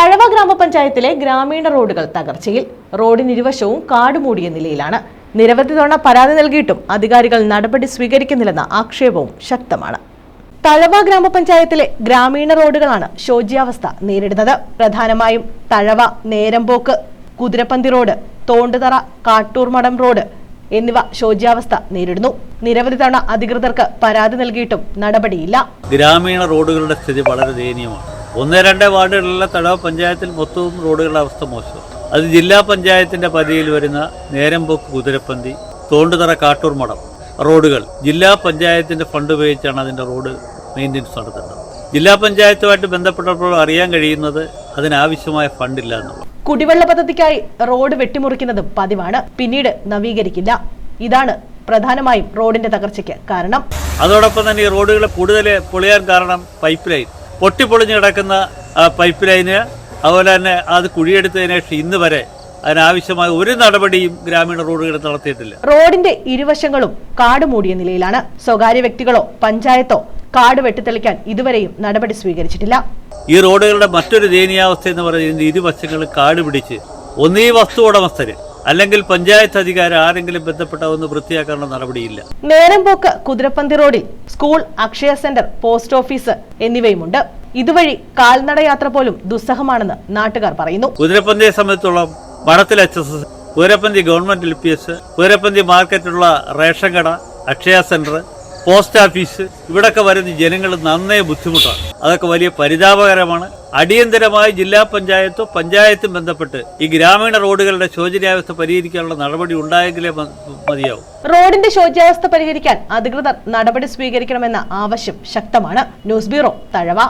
തഴവ ഗ്രാമപഞ്ചായത്തിലെ ഗ്രാമീണ റോഡുകൾ തകർച്ചയിൽ. റോഡിനിരുവശവും കാടുമൂടിയ നിലയിലാണ്. നിരവധി തവണ പരാതി നൽകിയിട്ടും അധികാരികൾ നടപടി സ്വീകരിക്കുന്നില്ലെന്ന ആക്ഷേപവും ശക്തമാണ്. തഴവ ഗ്രാമപഞ്ചായത്തിലെ ഗ്രാമീണ റോഡുകളാണ് ശോച്യാവസ്ഥ നേരിടുന്നത്. പ്രധാനമായും തഴവ നേരമ്പോക്ക്, കുതിരപ്പന്തി റോഡ്, തോണ്ടുതറ, കാട്ടൂർമടം റോഡ് എന്നിവ ശോച്യാവസ്ഥ നേരിടുന്നു. നിരവധി തവണ അധികൃതർക്ക് പരാതി നൽകിയിട്ടും നടപടിയില്ല. ഗ്രാമീണ റോഡുകളുടെ സ്ഥിതി വളരെ ദയനീയമാണ്. 1-2 വാർഡുകളിലെ തഴവ പഞ്ചായത്തിൽ മൊത്തവും റോഡുകളുടെ അവസ്ഥ മോശം. അത് ജില്ലാ പഞ്ചായത്തിന്റെ പരിധിയിൽ വരുന്ന നേരമ്പോക്ക്, കുതിരപ്പന്തി, തോണ്ടുതറ, കാട്ടൂർമടം റോഡുകൾ ജില്ലാ പഞ്ചായത്തിന്റെ ഫണ്ട് ഉപയോഗിച്ചാണ് അതിന്റെ റോഡ് മെയിൻ്റെനൻസ് നടത്തുന്നത്. ജില്ലാ പഞ്ചായത്തുമായിട്ട് ബന്ധപ്പെട്ടപ്പോൾ അറിയാൻ കഴിയുന്നത് അതിനാവശ്യമായ ഫണ്ടില്ല എന്നുള്ളത്. കുടിവെള്ള പദ്ധതിക്കായി റോഡ് വെട്ടിമുറിക്കുന്നതും പതിവാണ്. പിന്നീട് നവീകരിക്കില്ല. ഇതാണ് പ്രധാനമായും റോഡിന്റെ തകർച്ചയ്ക്ക് കാരണം. അതോടൊപ്പം തന്നെ ഈ റോഡുകൾ കൂടുതൽ പൊളിയാൻ കാരണം പൈപ്പ് ലൈൻ പൊട്ടിപ്പൊളിഞ്ഞ് കിടക്കുന്ന പൈപ്പ് ലൈന്, അതുപോലെ തന്നെ അത് കുഴിയെടുത്തതിന് ശേഷം ഇന്ന് വരെ അതിനാവശ്യമായ ഒരു നടപടിയും ഗ്രാമീണ റോഡുകൾ നടത്തിയിട്ടില്ല. റോഡിന്റെ ഇരുവശങ്ങളും കാട് മൂടിയ നിലയിലാണ്. സ്വകാര്യ വ്യക്തികളോ പഞ്ചായത്തോ കാട് വെട്ടിത്തെളിക്കാൻ ഇതുവരെയും നടപടി സ്വീകരിച്ചിട്ടില്ല. ഈ റോഡുകളുടെ മറ്റൊരു ദയനീയാവസ്ഥ എന്ന് പറയുന്നത് ഇരുവശങ്ങളും കാട് പിടിച്ച് ഒന്നീ വസ്തു ഉടമസ്ഥര് അല്ലെങ്കിൽ പഞ്ചായത്ത് അധികാരി ആരെങ്കിലും ബന്ധപ്പെട്ട ഒന്ന് വൃത്തിയാക്കാനുള്ള നടപടിയില്ല. നേരമ്പോക്ക്, കുതിരപ്പന്തി റോഡിൽ school, Akshaya centre, post office എന്നിവയുമുണ്ട്. ഇതുവഴി കാൽനടയാത്ര പോലും ദുസ്സഹമാണെന്ന് നാട്ടുകാർ പറയുന്നു. കുതിരപ്പന്തിയെ സംബന്ധിച്ചോളം മഠത്തിൽ HSS, Kuthirappanthi government LPS, Kuthirappanthi മാർക്കറ്റുള്ള ration കട, അക്ഷയ സെന്റർ, പോസ്റ്റ് ഓഫീസ്, ഇവിടൊക്കെ വരുന്ന ജനങ്ങൾ നന്നേ ബുദ്ധിമുട്ടാണ്. അതൊക്കെ വലിയ പരിതാപകരമാണ്. അടിയന്തരമായി ജില്ലാ പഞ്ചായത്തോ പഞ്ചായത്തും ബന്ധപ്പെട്ട് ഈ ഗ്രാമീണ റോഡുകളുടെ ശോചനീയാവസ്ഥ പരിഹരിക്കാനുള്ള നടപടി ഉണ്ടായെങ്കിലേ മതിയാവും. റോഡിന്റെ ശോച്യാവസ്ഥ പരിഹരിക്കാൻ അധികൃതർ നടപടി സ്വീകരിക്കണമെന്ന ആവശ്യം ശക്തമാണ്. News bureau, Thazhava.